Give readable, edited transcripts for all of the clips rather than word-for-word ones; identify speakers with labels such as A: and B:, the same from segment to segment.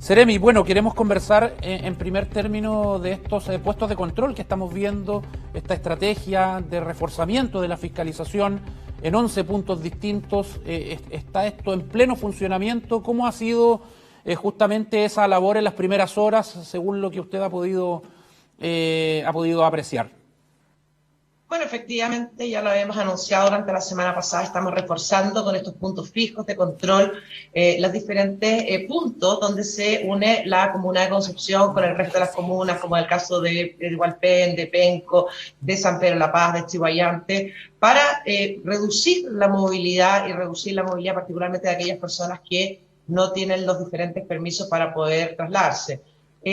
A: Seremi, bueno, queremos conversar en primer término de estos puestos de control que estamos viendo, esta estrategia de reforzamiento de la fiscalización en 11 puntos distintos. Está esto en pleno funcionamiento. ¿Cómo ha sido justamente esa labor en las primeras horas, según lo que usted ha podido apreciar?
B: Bueno, efectivamente, ya lo habíamos anunciado durante la semana pasada, estamos reforzando con estos puntos fijos de control los diferentes puntos donde se une la comuna de Concepción con el resto de las comunas, como el caso de Hualpén, de Penco, de San Pedro La Paz, de Chillhuayante, para reducir la movilidad particularmente de aquellas personas que no tienen los diferentes permisos para poder trasladarse.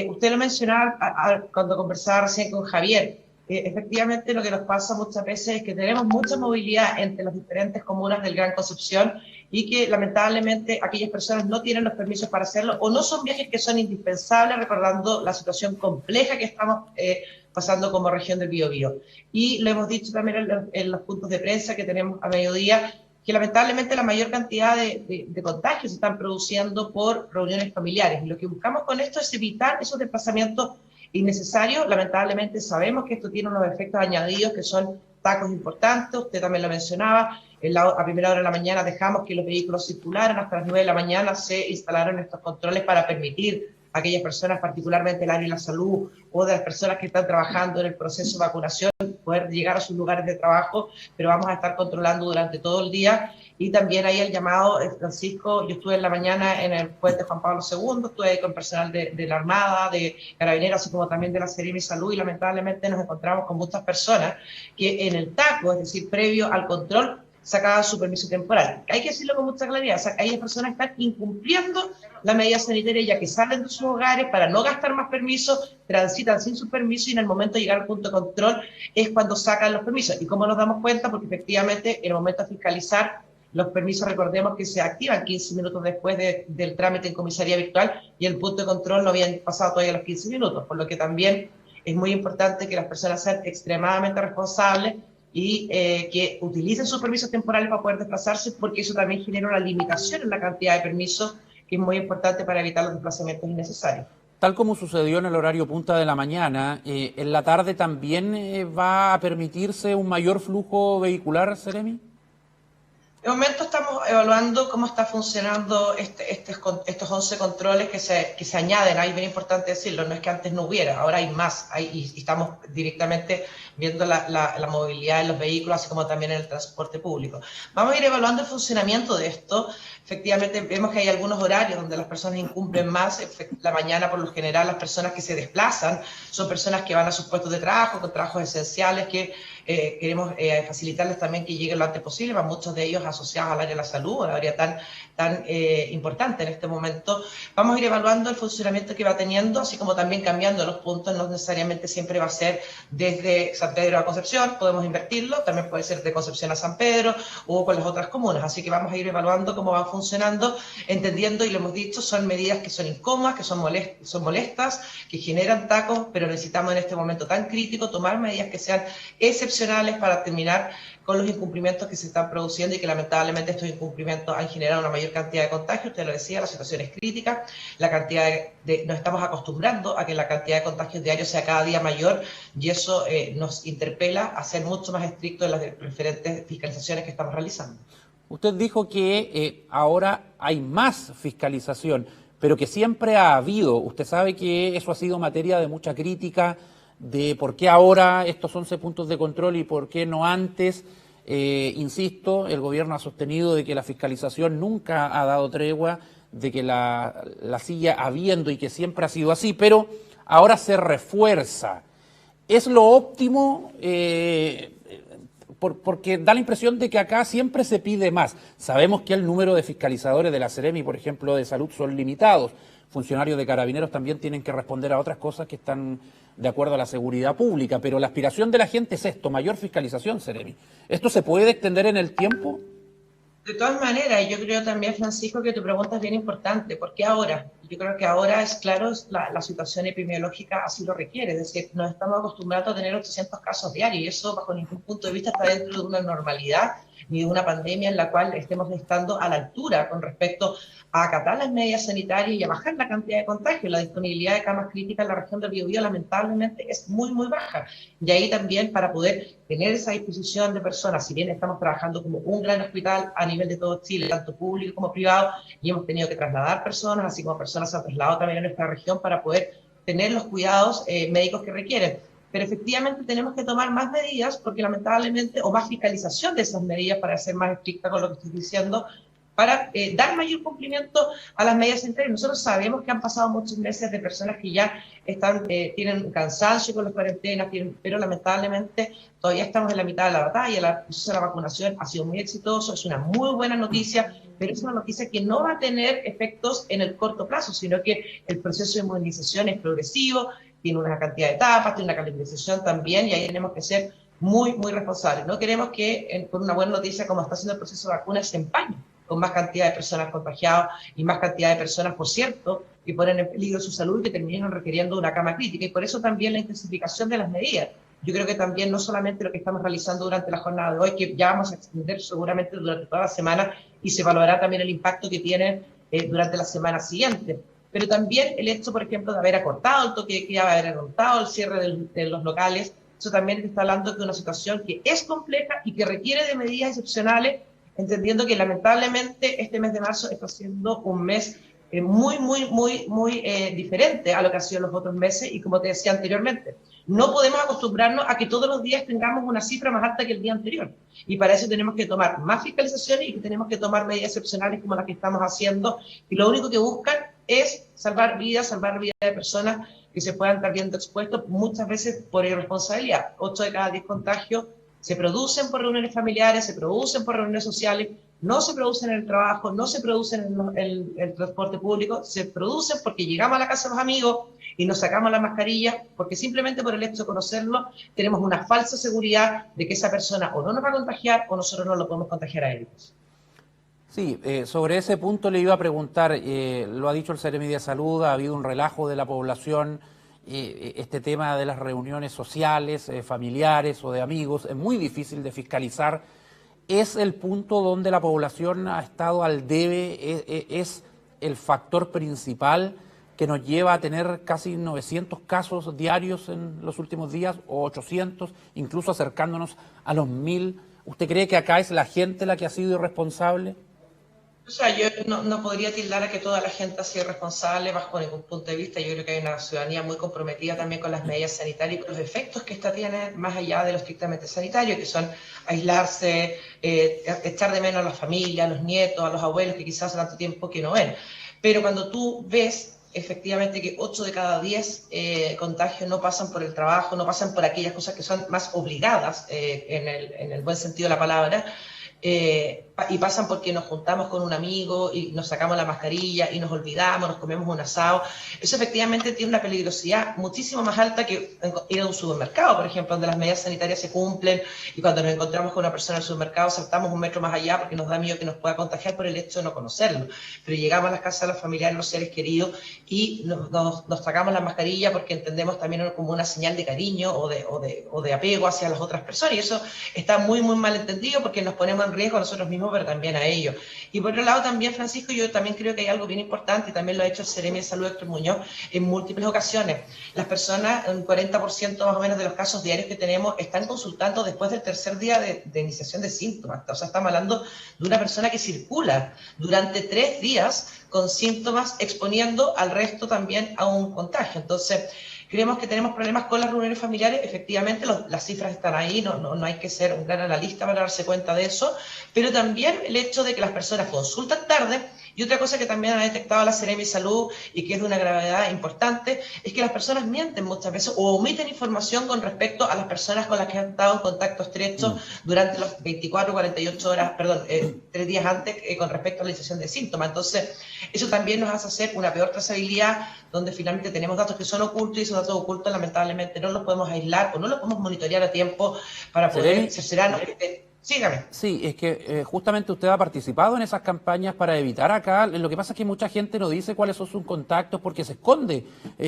B: Usted lo mencionaba cuando conversaba recién con Javier. Efectivamente, lo que nos pasa muchas veces es que tenemos mucha movilidad entre las diferentes comunas del Gran Concepción y que lamentablemente aquellas personas no tienen los permisos para hacerlo o no son viajes que son indispensables, recordando la situación compleja que estamos pasando como región del Biobío. Y lo hemos dicho también en los puntos de prensa que tenemos a mediodía, que lamentablemente la mayor cantidad de contagios se están produciendo por reuniones familiares. Y lo que buscamos con esto es evitar esos desplazamientos innecesario. Lamentablemente sabemos que esto tiene unos efectos añadidos que son tacos importantes, usted también lo mencionaba, a primera hora de la mañana dejamos que los vehículos circularan, hasta las 9 de la mañana se instalaron estos controles para permitir a aquellas personas, particularmente el área de la salud o de las personas que están trabajando en el proceso de vacunación, poder llegar a sus lugares de trabajo, pero vamos a estar controlando durante todo el día. Y también ahí el llamado, Francisco, yo estuve en la mañana en el puente Juan Pablo II, estuve ahí con personal de la Armada, de Carabineros, así como también de la Seremi Salud, y lamentablemente nos encontramos con muchas personas que en el taco, es decir, previo al control, sacaban su permiso temporal. Hay que decirlo con mucha claridad, o sea, hay personas que están incumpliendo la medida sanitaria ya que salen de sus hogares para no gastar más permisos, transitan sin su permiso y en el momento de llegar al punto de control es cuando sacan los permisos. ¿Y cómo nos damos cuenta? Porque efectivamente en el momento de fiscalizar los permisos, recordemos que se activan 15 minutos después del trámite en comisaría virtual y el punto de control no habían pasado todavía los 15 minutos, por lo que también es muy importante que las personas sean extremadamente responsables y que utilicen sus permisos temporales para poder desplazarse, porque eso también genera una limitación en la cantidad de permisos, que es muy importante para evitar los desplazamientos innecesarios.
A: Tal como sucedió en el horario punta de la mañana, ¿en la tarde también va a permitirse un mayor flujo vehicular, Seremi?
B: De momento estamos evaluando cómo está funcionando estos 11 controles que se añaden. Ahí es bien importante decirlo, no es que antes no hubiera, ahora hay más. Y estamos directamente viendo la movilidad de los vehículos, así como también en el transporte público. Vamos a ir evaluando el funcionamiento de esto. Efectivamente, vemos que hay algunos horarios donde las personas incumplen más. La mañana, por lo general, las personas que se desplazan son personas que van a sus puestos de trabajo, con trabajos esenciales que queremos facilitarles también que lleguen lo antes posible, para muchos de ellos asociados al área de la salud, al área tan importante en este momento. Vamos a ir evaluando el funcionamiento que va teniendo, así como también cambiando los puntos. No necesariamente siempre va a ser desde San Pedro a Concepción, podemos invertirlo, también puede ser de Concepción a San Pedro o con las otras comunas. Así que vamos a ir evaluando cómo van funcionando, entendiendo, y lo hemos dicho, son medidas que son incómodas, que son molestas, que generan tacos, pero necesitamos en este momento tan crítico tomar medidas que sean excepcionales para terminar con los incumplimientos que se están produciendo y que lamentablemente estos incumplimientos han generado una mayor cantidad de contagios. Usted lo decía, la situación es crítica, la cantidad nos estamos acostumbrando a que la cantidad de contagios diarios sea cada día mayor y eso nos interpela a ser mucho más estrictos en las diferentes fiscalizaciones que estamos realizando.
A: Usted dijo que ahora hay más fiscalización, pero que siempre ha habido. Usted sabe que eso ha sido materia de mucha crítica, de por qué ahora estos 11 puntos de control y por qué no antes. Insisto, el gobierno ha sostenido de que la fiscalización nunca ha dado tregua, de que la sigue habiendo y que siempre ha sido así, pero ahora se refuerza. ¿Es lo óptimo? Porque da la impresión de que acá siempre se pide más. Sabemos que el número de fiscalizadores de la Seremi, por ejemplo, de salud, son limitados. Funcionarios de Carabineros también tienen que responder a otras cosas que están de acuerdo a la seguridad pública, pero la aspiración de la gente es esto, mayor fiscalización, Seremi. ¿Esto se puede extender en el tiempo?
B: De todas maneras, yo creo también, Francisco, que tu pregunta es bien importante. ¿Por qué ahora? Yo creo que ahora es claro, la situación epidemiológica así lo requiere. Es decir, nos estamos acostumbrados a tener 800 casos diarios y eso, bajo ningún punto de vista, está dentro de una normalidad ni de una pandemia en la cual estemos estando a la altura con respecto a acatar las medidas sanitarias y a bajar la cantidad de contagios. La disponibilidad de camas críticas en la región del Biobío lamentablemente es muy, muy baja. Y ahí también, para poder tener esa disposición de personas, si bien estamos trabajando como un gran hospital a nivel de todo Chile, tanto público como privado, y hemos tenido que trasladar personas, así como personas se han trasladado también a nuestra región para poder tener los cuidados médicos que requieren. Pero efectivamente tenemos que tomar más medidas porque lamentablemente, o más fiscalización de esas medidas para ser más estricta con lo que estoy diciendo, para dar mayor cumplimiento a las medidas sanitarias. Nosotros sabemos que han pasado muchos meses de personas que ya tienen cansancio con las cuarentenas, pero lamentablemente todavía estamos en la mitad de la batalla. El proceso de la vacunación ha sido muy exitoso, es una muy buena noticia, pero es una noticia que no va a tener efectos en el corto plazo, sino que el proceso de inmunización es progresivo, tiene una cantidad de etapas, tiene una calibración también, y ahí tenemos que ser muy, muy responsables. No queremos que con una buena noticia, como está haciendo el proceso de vacunas, se empañe con más cantidad de personas contagiadas y más cantidad de personas, por cierto, que ponen en peligro su salud y que terminan requiriendo una cama crítica. Y por eso también la intensificación de las medidas. Yo creo que también no solamente lo que estamos realizando durante la jornada de hoy, que ya vamos a extender seguramente durante toda la semana y se evaluará también el impacto que tiene durante la semana siguiente. Pero también el hecho, por ejemplo, de haber acortado el toque de queda, haber acortado el cierre de los locales, eso también está hablando de una situación que es compleja y que requiere de medidas excepcionales, entendiendo que lamentablemente este mes de marzo está siendo un mes muy diferente a lo que ha sido los otros meses, y como te decía anteriormente, no podemos acostumbrarnos a que todos los días tengamos una cifra más alta que el día anterior, y para eso tenemos que tomar más fiscalizaciones y tenemos que tomar medidas excepcionales como las que estamos haciendo, y lo único que buscan es salvar vidas de personas que se puedan estar viendo expuestos muchas veces por irresponsabilidad. 8 de cada 10 contagios se producen por reuniones familiares, se producen por reuniones sociales, no se producen en el trabajo, no se producen en el transporte público, se producen porque llegamos a la casa de los amigos y nos sacamos la mascarilla, porque simplemente por el hecho de conocerlo tenemos una falsa seguridad de que esa persona o no nos va a contagiar o nosotros no lo podemos contagiar a ellos.
A: Sí, sobre ese punto le iba a preguntar, lo ha dicho el Seremi de Salud, ha habido un relajo de la población, este tema de las reuniones sociales, familiares o de amigos, es muy difícil de fiscalizar. ¿Es el punto donde la población ha estado al debe? ¿Es el factor principal que nos lleva a tener casi 900 casos diarios en los últimos días, o 800, incluso acercándonos a los 1000? ¿Usted cree que acá es la gente la que ha sido irresponsable?
B: O sea, yo no podría tildar a que toda la gente ha sido responsable bajo ningún punto de vista. Yo creo que hay una ciudadanía muy comprometida también con las medidas sanitarias y con los efectos que esta tiene, más allá de lo estrictamente sanitario, que son aislarse, echar de menos a la familia, a los nietos, a los abuelos que quizás hace tanto tiempo que no ven. Pero cuando tú ves efectivamente que 8 de cada 10 contagios no pasan por el trabajo, no pasan por aquellas cosas que son más obligadas en el buen sentido de la palabra, y pasan porque nos juntamos con un amigo y nos sacamos la mascarilla y nos olvidamos, nos comemos un asado. Eso efectivamente tiene una peligrosidad muchísimo más alta que ir a un supermercado, por ejemplo, donde las medidas sanitarias se cumplen y cuando nos encontramos con una persona en el supermercado saltamos un metro más allá porque nos da miedo que nos pueda contagiar por el hecho de no conocerlo. Pero llegamos a las casas de los familiares, los seres queridos, y nos sacamos la mascarilla porque entendemos también como una señal de cariño o de apego hacia las otras personas, y eso está muy mal entendido porque nos ponemos en riesgo a nosotros mismos, pero también a ellos. Y por otro lado también, Francisco, yo también creo que hay algo bien importante, y también lo ha hecho el Seremi de Salud, Héctor Muñoz, en múltiples ocasiones. Las personas, un 40% más o menos de los casos diarios que tenemos, están consultando después del tercer día de iniciación de síntomas. O sea, estamos hablando de una persona que circula durante 3 días con síntomas, exponiendo al resto también a un contagio. Entonces, creemos que tenemos problemas con las reuniones familiares. Efectivamente, las cifras están ahí, no hay que ser un gran analista para darse cuenta de eso, pero también el hecho de que las personas consultan tarde. Y otra cosa que también ha detectado la Seremi de Salud y que es de una gravedad importante, es que las personas mienten muchas veces o omiten información con respecto a las personas con las que han estado en contacto estrecho durante las 24, 48 horas, 3 días antes, con respecto a la iniciación de síntomas. Entonces, eso también nos hace hacer una peor trazabilidad, donde finalmente tenemos datos que son ocultos, y esos datos ocultos lamentablemente no los podemos aislar o no los podemos monitorear a tiempo para poder cerciorarnos. Sígame.
A: Sí, es que justamente usted ha participado en esas campañas para evitar acá. Lo que pasa es que mucha gente no dice cuáles son sus contactos porque se esconde.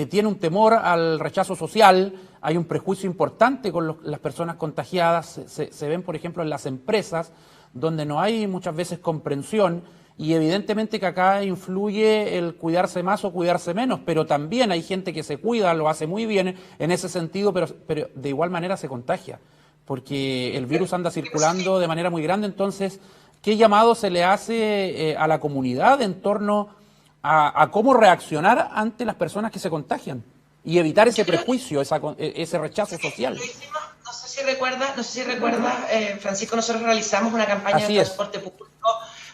A: Tiene un temor al rechazo social, hay un prejuicio importante con las personas contagiadas. Se ven, por ejemplo, en las empresas donde no hay muchas veces comprensión, y evidentemente que acá influye el cuidarse más o cuidarse menos, pero también hay gente que se cuida, lo hace muy bien en ese sentido, pero de igual manera se contagia, porque el virus anda circulando de manera muy grande. Entonces, ¿qué llamado se le hace a la comunidad en torno a cómo reaccionar ante las personas que se contagian y evitar ese prejuicio, ese rechazo social?
B: Lo hicimos, no sé si recuerdas, Francisco, nosotros realizamos una campaña
A: Así
B: de
A: es.
B: transporte público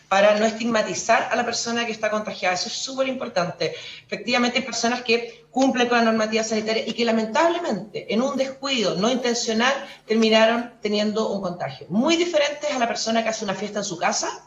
B: para no estigmatizar a la persona que está contagiada. Eso es súper importante. Efectivamente, hay personas que cumplen con la normativa sanitaria y que lamentablemente, en un descuido no intencional, terminaron teniendo un contagio. Muy diferentes a la persona que hace una fiesta en su casa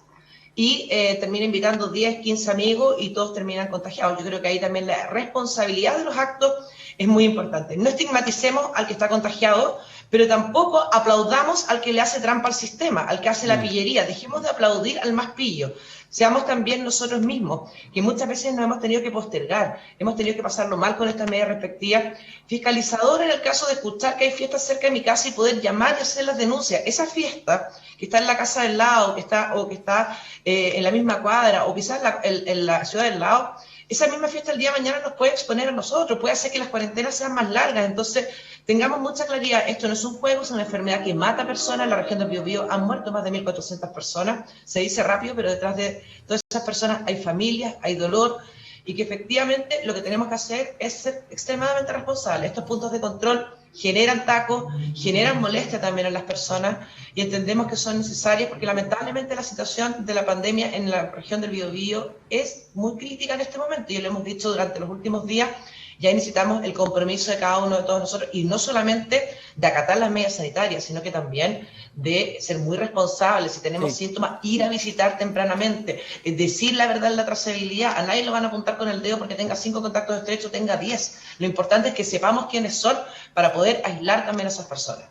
B: y termina invitando 10, 15 amigos y todos terminan contagiados. Yo creo que ahí también la responsabilidad de los actos es muy importante. No estigmaticemos al que está contagiado, pero tampoco aplaudamos al que le hace trampa al sistema, al que hace la pillería. Dejemos de aplaudir al más pillo. Seamos también nosotros mismos, que muchas veces nos hemos tenido que postergar, hemos tenido que pasarlo mal con estas medidas respectivas. Fiscalizador en el caso de escuchar que hay fiestas cerca de mi casa y poder llamar y hacer las denuncias. Esa fiesta que está en la casa del lado, que está en la misma cuadra, o quizás en la ciudad del lado, esa misma fiesta el día de mañana nos puede exponer a nosotros, puede hacer que las cuarentenas sean más largas. Entonces, tengamos mucha claridad, esto no es un juego, es una enfermedad que mata personas. En la región del Biobío han muerto más de 1.400 personas, se dice rápido, pero detrás de todas esas personas hay familias, hay dolor, y que efectivamente lo que tenemos que hacer es ser extremadamente responsables. Estos puntos de control generan tacos, generan molestia también a las personas, y entendemos que son necesarias porque lamentablemente la situación de la pandemia en la región del Biobío es muy crítica en este momento, y lo hemos dicho durante los últimos días. Ya necesitamos el compromiso de cada uno de todos nosotros, y no solamente de acatar las medidas sanitarias, sino que también de ser muy responsables. Si tenemos síntomas, ir a visitar tempranamente, decir la verdad en la trazabilidad. A nadie lo van a apuntar con el dedo porque tenga 5 contactos estrechos, tenga 10. Lo importante es que sepamos quiénes son para poder aislar también a esas personas.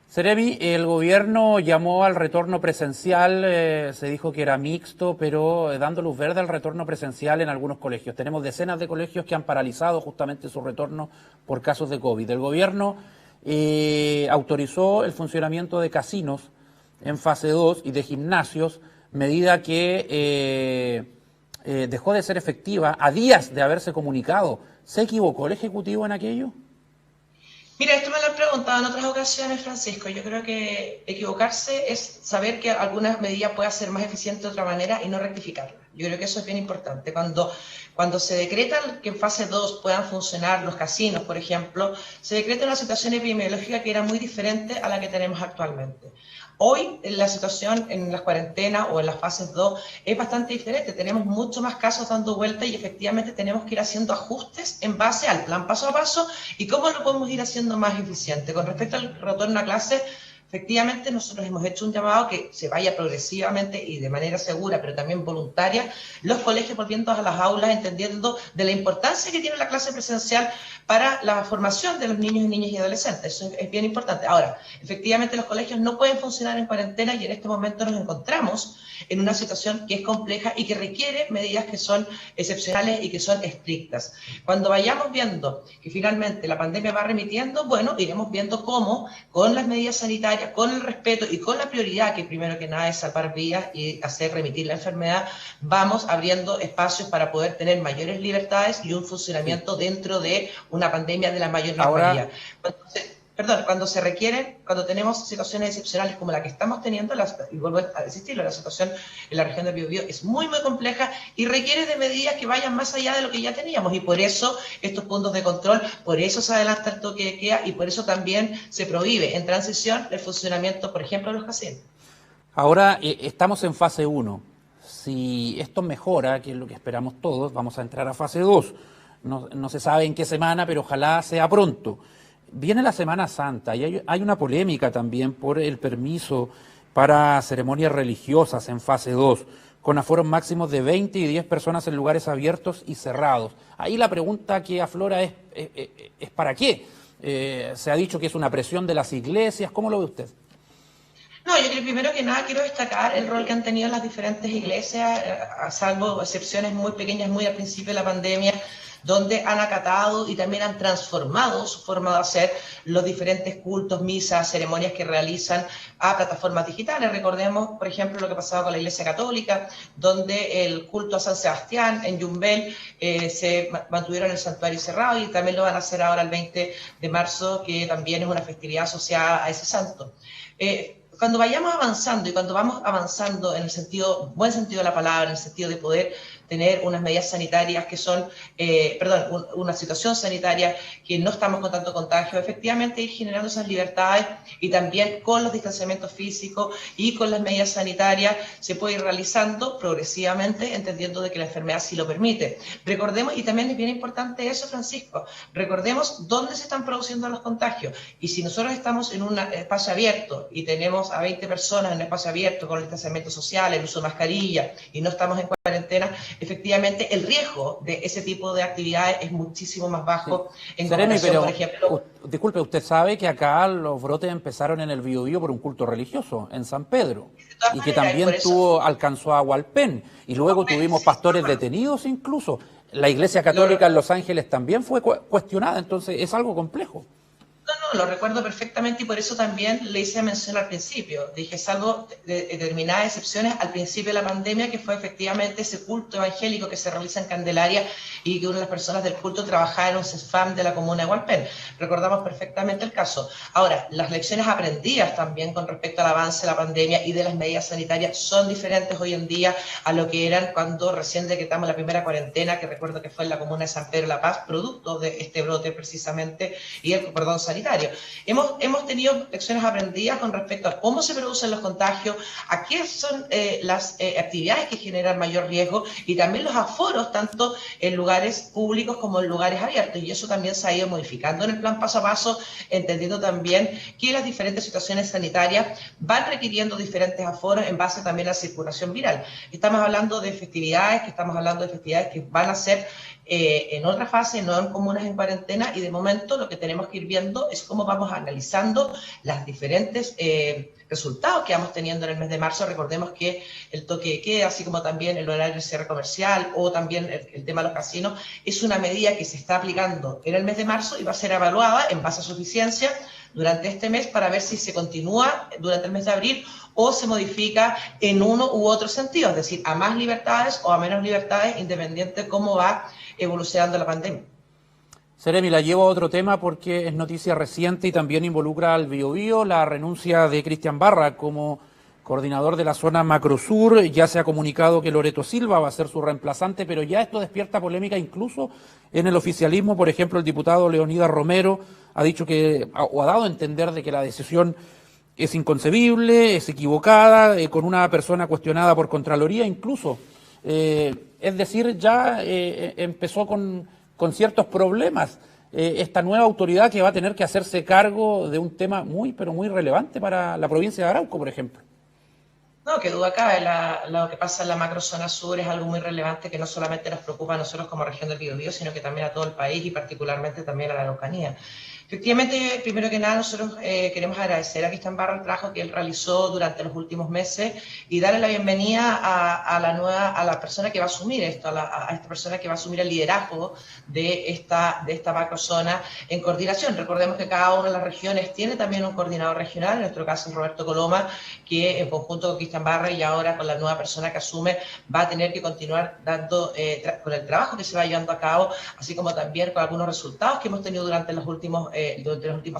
A: Seremi, el gobierno llamó al retorno presencial, se dijo que era mixto, pero dando luz verde al retorno presencial en algunos colegios. Tenemos decenas de colegios que han paralizado justamente su retorno por casos de COVID. El gobierno autorizó el funcionamiento de casinos en fase 2 y de gimnasios, medida que dejó de ser efectiva a días de haberse comunicado. ¿Se equivocó el Ejecutivo en aquello?
B: Mira, esto me lo han preguntado en otras ocasiones, Francisco. Yo creo que equivocarse es saber que algunas medidas pueden ser más eficientes de otra manera y no rectificarlas. Yo creo que eso es bien importante. Cuando se decreta que en fase 2 puedan funcionar los casinos, por ejemplo, se decreta una situación epidemiológica que era muy diferente a la que tenemos actualmente. Hoy la situación en las cuarentenas o en las fases 2 es bastante diferente. Tenemos mucho más casos dando vuelta y efectivamente tenemos que ir haciendo ajustes en base al plan paso a paso y cómo lo podemos ir haciendo más eficiente. Con respecto al retorno a clase, efectivamente nosotros hemos hecho un llamado que se vaya progresivamente y de manera segura, pero también voluntaria, los colegios volviendo a las aulas, entendiendo de la importancia que tiene la clase presencial para la formación de los niños, niñas y adolescentes. Eso es bien importante. Ahora, efectivamente los colegios no pueden funcionar en cuarentena y en este momento nos encontramos en una situación que es compleja y que requiere medidas que son excepcionales y que son estrictas. Cuando vayamos viendo que finalmente la pandemia va remitiendo, bueno, iremos viendo cómo con las medidas sanitarias, con el respeto y con la prioridad, que primero que nada es salvar vidas y hacer remitir la enfermedad, vamos abriendo espacios para poder tener mayores libertades y un funcionamiento dentro de una pandemia de la mayor normalidad. Cuando tenemos situaciones excepcionales como la que estamos teniendo, y vuelvo a insistirlo, la situación en la región del Biobío es muy, muy compleja y requiere de medidas que vayan más allá de lo que ya teníamos, y por eso estos puntos de control, por eso se adelanta el toque de queda y por eso también se prohíbe en transición el funcionamiento, por ejemplo, de los casinos.
A: Ahora estamos en fase 1. Si esto mejora, que es lo que esperamos todos, vamos a entrar a fase 2. No se sabe en qué semana, pero ojalá sea pronto. Viene la Semana Santa y hay una polémica también por el permiso para ceremonias religiosas en fase 2, con aforos máximos de 20 y 10 personas en lugares abiertos y cerrados. Ahí la pregunta que aflora es ¿para qué? Se ha dicho que es una presión de las iglesias. ¿Cómo lo ve usted?
B: No, yo creo primero que nada quiero destacar el rol que han tenido las diferentes iglesias, a salvo excepciones muy pequeñas, muy al principio de la pandemia, donde han acatado y también han transformado su forma de hacer los diferentes cultos, misas, ceremonias que realizan a plataformas digitales. Recordemos, por ejemplo, lo que pasaba con la Iglesia Católica, donde el culto a San Sebastián en Yumbel se mantuvieron en el santuario cerrado, y también lo van a hacer ahora el 20 de marzo, que también es una festividad asociada a ese santo. Cuando vayamos avanzando, y cuando vamos avanzando en el sentido, buen sentido de la palabra, en el sentido de poder tener unas medidas sanitarias que son, una situación sanitaria que no estamos con tanto contagio, efectivamente ir generando esas libertades, y también con los distanciamientos físicos y con las medidas sanitarias se puede ir realizando progresivamente, entendiendo de que la enfermedad sí lo permite. Recordemos, y también es bien importante eso, Francisco, recordemos dónde se están produciendo los contagios, y si nosotros estamos en un espacio abierto y tenemos a 20 personas en un espacio abierto con el distanciamiento social, el uso de mascarilla, y no estamos en cuarentena, efectivamente el riesgo de ese tipo de actividades es muchísimo más bajo en comparación,
A: pero,
B: por ejemplo.
A: disculpe, usted sabe que acá los brotes empezaron en el Biobío por un culto religioso, en San Pedro,
B: De todas
A: y que
B: maneras, y por
A: también
B: eso,
A: alcanzó a Hualpén, y luego tuvimos pastores detenidos incluso. La Iglesia Católica en Los Ángeles también fue cuestionada, entonces es algo complejo.
B: No, lo recuerdo perfectamente, y por eso también le hice mención al principio. Dije, salvo de determinadas excepciones al principio de la pandemia, que fue efectivamente ese culto evangélico que se realiza en Candelaria, y que una de las personas del culto trabajaba en un CESFAM de la comuna de Hualpén. Recordamos perfectamente el caso. Ahora, las lecciones aprendidas también con respecto al avance de la pandemia y de las medidas sanitarias son diferentes hoy en día a lo que eran cuando recién decretamos la primera cuarentena, que recuerdo que fue en la comuna de San Pedro de la Paz, producto de este brote precisamente, y el cordón sanitario. Hemos tenido lecciones aprendidas con respecto a cómo se producen los contagios, a qué son las actividades que generan mayor riesgo, y también los aforos, tanto en lugares públicos como en lugares abiertos. Y eso también se ha ido modificando en el plan paso a paso, entendiendo también que las diferentes situaciones sanitarias van requiriendo diferentes aforos en base también a la circulación viral. Estamos hablando de festividades, que van a ser en otra fase, no en comunas en cuarentena, y de momento lo que tenemos que ir viendo es cómo vamos analizando las diferentes resultados que vamos teniendo en el mes de marzo. Recordemos que el toque de queda, así como también el horario de cierre comercial, o también el tema de los casinos, es una medida que se está aplicando en el mes de marzo y va a ser evaluada en base a su eficiencia durante este mes, para ver si se continúa durante el mes de abril o se modifica en uno u otro sentido, es decir, a más libertades o a menos libertades, independiente de cómo va evolucionando la pandemia.
A: Seremi, la llevo a otro tema porque es noticia reciente y también involucra al Biobío, la renuncia de Cristian Barra como coordinador de la zona Macrosur. Ya se ha comunicado que Loreto Silva va a ser su reemplazante, pero ya esto despierta polémica incluso en el oficialismo. Por ejemplo, el diputado Leonidas Romero ha dicho que, o ha dado a entender de que la decisión es inconcebible, es equivocada, con una persona cuestionada por Contraloría incluso. Es decir, ya empezó con ciertos problemas esta nueva autoridad, que va a tener que hacerse cargo de un tema muy, pero muy relevante para la provincia de Arauco, por ejemplo.
B: No, que duda cabe, lo que pasa en la macrozona sur es algo muy relevante que no solamente nos preocupa a nosotros como región del Biobío, sino que también a todo el país, y particularmente también a la Araucanía. Efectivamente, primero que nada, nosotros queremos agradecer a Cristian Barra el trabajo que él realizó durante los últimos meses, y darle la bienvenida a la persona que va a asumir esto, a esta persona que va a asumir el liderazgo de esta macrozona en coordinación. Recordemos que cada una de las regiones tiene también un coordinador regional, en nuestro caso Roberto Coloma, que en conjunto con Cristian Barra y ahora con la nueva persona que asume, va a tener que continuar dando con el trabajo que se va llevando a cabo, así como también con algunos resultados que hemos tenido durante las últimas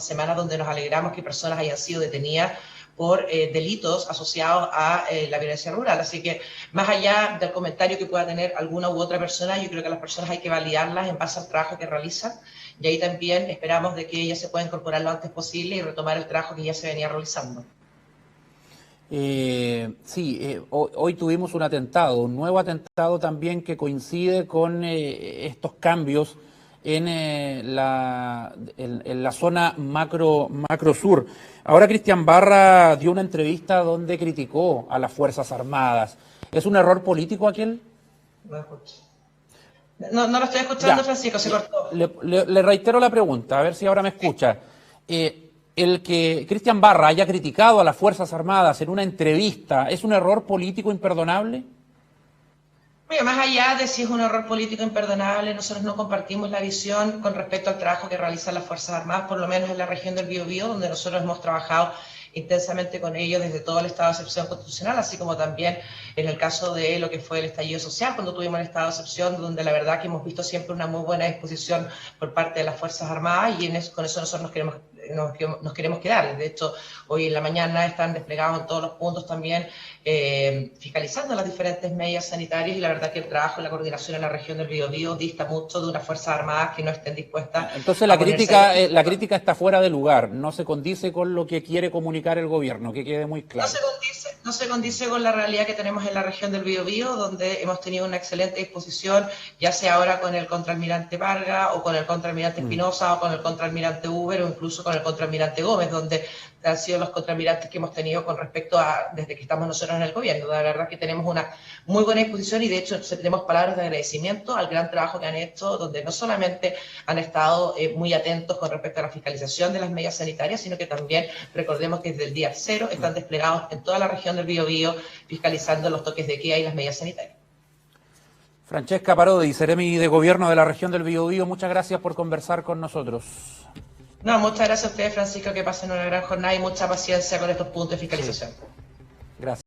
B: semanas, donde nos alegramos que personas hayan sido detenidas por delitos asociados a la violencia rural. Así que, más allá del comentario que pueda tener alguna u otra persona, yo creo que a las personas hay que validarlas en base al trabajo que realizan, y ahí también esperamos de que ellas se puedan incorporar lo antes posible y retomar el trabajo que ya se venía realizando.
A: Hoy tuvimos un nuevo atentado también, que coincide con estos cambios en la zona macro sur. Ahora Cristian Barra dio una entrevista donde criticó a las Fuerzas Armadas. ¿Es un error político aquel?
B: No lo estoy escuchando,
A: Ya.
B: Francisco, se cortó.
A: Le reitero la pregunta, a ver si ahora me escucha. El que Cristian Barra haya criticado a las Fuerzas Armadas en una entrevista, ¿es un error político imperdonable?
B: Mira, más allá de si es un error político imperdonable, nosotros no compartimos la visión con respecto al trabajo que realizan las Fuerzas Armadas, por lo menos en la región del Biobío, donde nosotros hemos trabajado intensamente con ellos desde todo el estado de excepción constitucional, así como también en el caso de lo que fue el estallido social, cuando tuvimos el estado de excepción, donde la verdad que hemos visto siempre una muy buena disposición por parte de las Fuerzas Armadas y con eso nosotros nos queremos quedar. De hecho, hoy en la mañana están desplegados en todos los puntos también fiscalizando las diferentes medidas sanitarias y la verdad que el trabajo y la coordinación en la región del Biobío dista mucho de unas Fuerzas Armadas que no estén dispuestas.
A: Entonces la crítica está fuera de lugar, no se condice con lo que quiere comunicar el gobierno, que quede muy claro.
B: No se condice con la realidad que tenemos en la región del Biobío, donde hemos tenido una excelente disposición, ya sea ahora con el contraalmirante Vargas, o con el contraalmirante Espinosa, o con el contraalmirante Uber, o incluso con el contraalmirante Gómez, donde han sido los contraalmirantes que hemos tenido con respecto a, desde que estamos nosotros en el gobierno. La verdad que tenemos una muy buena disposición y de hecho tenemos palabras de agradecimiento al gran trabajo que han hecho, donde no solamente han estado muy atentos con respecto a la fiscalización de las medidas sanitarias, sino que también recordemos que desde el día cero están desplegados en toda la región del Biobío fiscalizando los toques de queda y las medidas sanitarias.
A: Francesca Parodi, Seremi de Gobierno de la región del Biobío, muchas gracias por conversar con nosotros.
B: No, muchas gracias a ustedes, Francisco, que pasen una gran jornada y mucha paciencia con estos puntos de fiscalización.
A: Gracias.